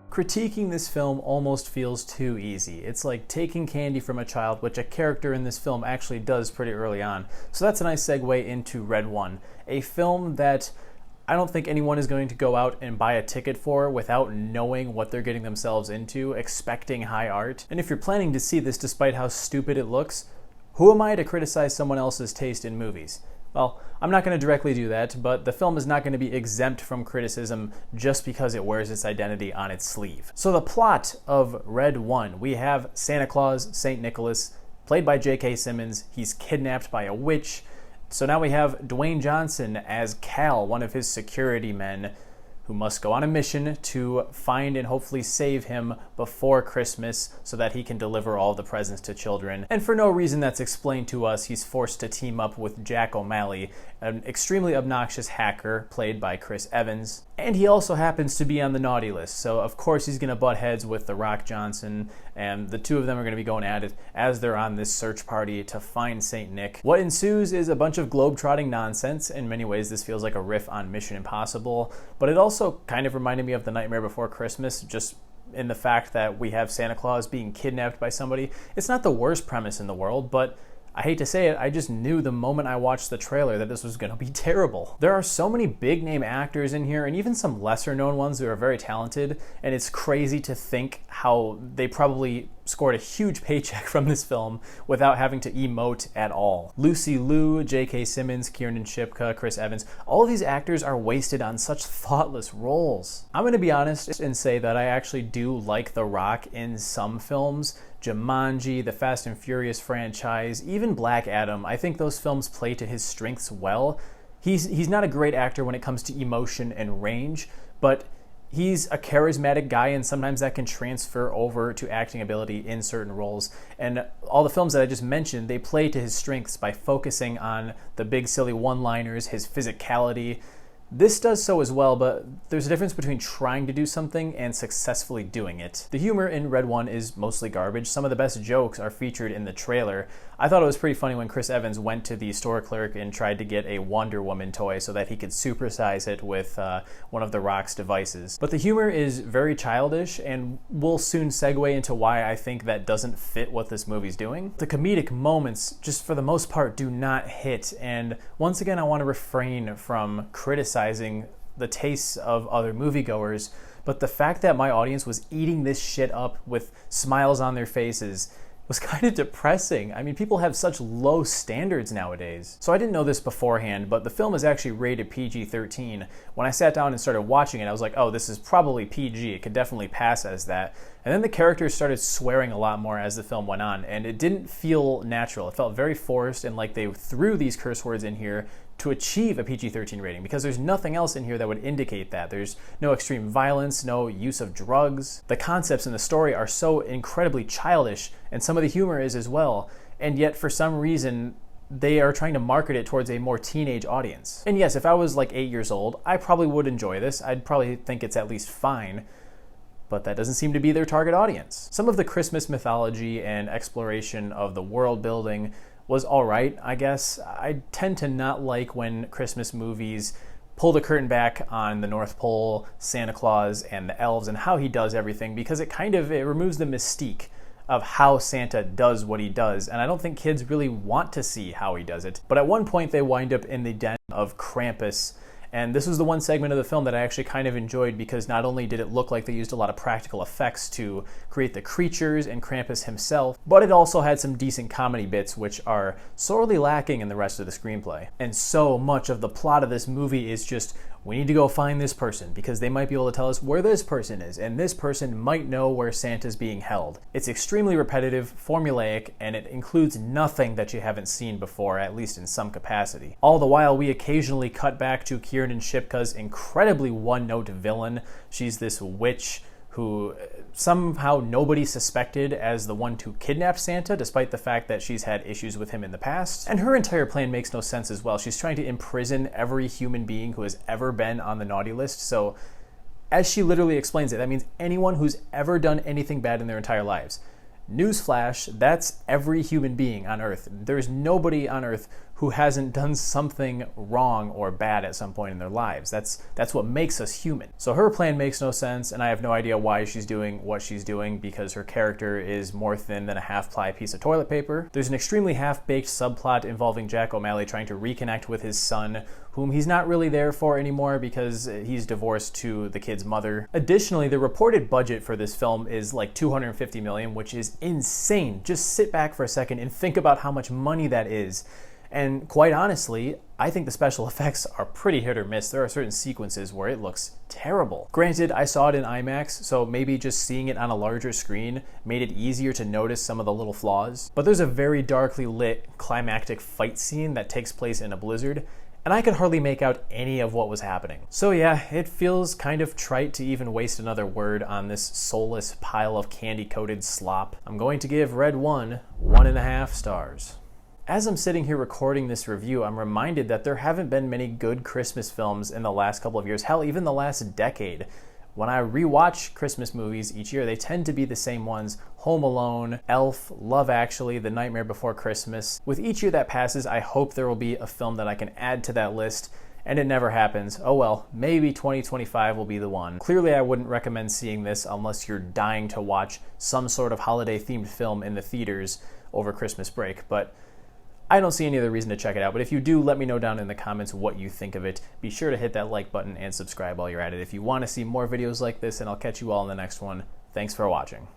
Critiquing this film almost feels too easy. It's like taking candy from a child, which a character in this film actually does pretty early on. So that's a nice segue into Red One, a film that I don't think anyone is going to go out and buy a ticket for without knowing what they're getting themselves into, expecting high art. And if you're planning to see this despite how stupid it looks, who am I to criticize someone else's taste in movies? Well, I'm not going to directly do that, but the film is not going to be exempt from criticism just because it wears its identity on its sleeve. So the plot of Red One, we have Santa Claus, St. Nicholas, played by J.K. Simmons. He's kidnapped by a witch. So now we have Dwayne Johnson as Cal, one of his security men, who must go on a mission to find and hopefully save him before Christmas so that he can deliver all the presents to children. And for no reason that's explained to us, he's forced to team up with Jack O'Malley, an extremely obnoxious hacker played by Chris Evans. And he also happens to be on the naughty list, so of course he's going to butt heads with The Rock Johnson, and the two of them are going to be going at it as they're on this search party to find St. Nick. What ensues is a bunch of globe-trotting nonsense. In many ways, this feels like a riff on Mission Impossible, but it also kind of reminded me of The Nightmare Before Christmas, just in the fact that we have Santa Claus being kidnapped by somebody. It's not the worst premise in the world, but I hate to say it, I just knew the moment I watched the trailer that this was going to be terrible. There are so many big name actors in here, and even some lesser known ones who are very talented, and it's crazy to think how they probably scored a huge paycheck from this film without having to emote at all. Lucy Liu, J.K. Simmons, Kiernan Shipka, Chris Evans, all of these actors are wasted on such thoughtless roles. I'm going to be honest and say that I actually do like The Rock in some films. Jumanji, the Fast and Furious franchise, even Black Adam. I think those films play to his strengths well. He's not a great actor when it comes to emotion and range, but he's a charismatic guy, and sometimes that can transfer over to acting ability in certain roles. And all the films that I just mentioned, they play to his strengths by focusing on the big silly one-liners, his physicality. This does so as well, but there's a difference between trying to do something and successfully doing it. The humor in Red One is mostly garbage. Some of the best jokes are featured in the trailer. I thought it was pretty funny when Chris Evans went to the store clerk and tried to get a Wonder Woman toy so that he could supersize it with one of The Rock's devices. But the humor is very childish, and we'll soon segue into why I think that doesn't fit what this movie's doing. The comedic moments, just for the most part, do not hit, and once again I want to refrain from criticizing the tastes of other moviegoers, but the fact that my audience was eating this shit up with smiles on their faces was kind of depressing. I mean, people have such low standards nowadays. So I didn't know this beforehand, but the film is actually rated PG-13. When I sat down and started watching it, I was like, oh, this is probably PG. It could definitely pass as that. And then the characters started swearing a lot more as the film went on, and it didn't feel natural. It felt very forced, and like they threw these curse words in here to achieve a PG-13 rating, because there's nothing else in here that would indicate that. There's no extreme violence, no use of drugs. The concepts in the story are so incredibly childish, and some of the humor is as well, and yet for some reason they are trying to market it towards a more teenage audience. And yes, if I was like 8 years old, I probably would enjoy this. I'd probably think it's at least fine, but that doesn't seem to be their target audience. Some of the Christmas mythology and exploration of the world building was all right, I guess. I tend to not like when Christmas movies pull the curtain back on the North Pole, Santa Claus, and the elves, and how he does everything, because it removes the mystique of how Santa does what he does, and I don't think kids really want to see how he does it. But at one point they wind up in the den of Krampus, and this was the one segment of the film that I actually kind of enjoyed, because not only did it look like they used a lot of practical effects to create the creatures and Krampus himself, but it also had some decent comedy bits which are sorely lacking in the rest of the screenplay. And so much of the plot of this movie is just, we need to go find this person because they might be able to tell us where this person is, and this person might know where Santa's being held. It's extremely repetitive, formulaic, and it includes nothing that you haven't seen before, at least in some capacity. All the while, we occasionally cut back to Kiernan Shipka's incredibly one-note villain. She's this witch who somehow nobody suspected as the one to kidnap Santa, despite the fact that she's had issues with him in the past. And her entire plan makes no sense as well. She's trying to imprison every human being who has ever been on the naughty list. So, as she literally explains it, that means anyone who's ever done anything bad in their entire lives. Newsflash, that's every human being on Earth. There's nobody on Earth who hasn't done something wrong or bad at some point in their lives. That's what makes us human. So her plan makes no sense, and I have no idea why she's doing what she's doing, because her character is more thin than a half-ply piece of toilet paper. There's an extremely half-baked subplot involving Jack O'Malley trying to reconnect with his son, whom he's not really there for anymore because he's divorced to the kid's mother. Additionally, the reported budget for this film is like $250 million, which is insane. Just sit back for a second and think about how much money that is. And quite honestly, I think the special effects are pretty hit or miss. There are certain sequences where it looks terrible. Granted, I saw it in IMAX, so maybe just seeing it on a larger screen made it easier to notice some of the little flaws. But there's a very darkly lit climactic fight scene that takes place in a blizzard, and I could hardly make out any of what was happening. So yeah, it feels kind of trite to even waste another word on this soulless pile of candy-coated slop. I'm going to give Red 1 1.5 stars. As I'm sitting here recording this review, I'm reminded that there haven't been many good Christmas films in the last couple of years, hell, even the last decade. When I rewatch Christmas movies each year, they tend to be the same ones: Home Alone, Elf, Love Actually, The Nightmare Before Christmas. With each year that passes, I hope there will be a film that I can add to that list, and it never happens. Oh well, maybe 2025 will be the one. Clearly, I wouldn't recommend seeing this unless you're dying to watch some sort of holiday-themed film in the theaters over Christmas break, but I don't see any other reason to check it out. But if you do, let me know down in the comments what you think of it. Be sure to hit that like button and subscribe while you're at it if you want to see more videos like this, and I'll catch you all in the next one. Thanks for watching.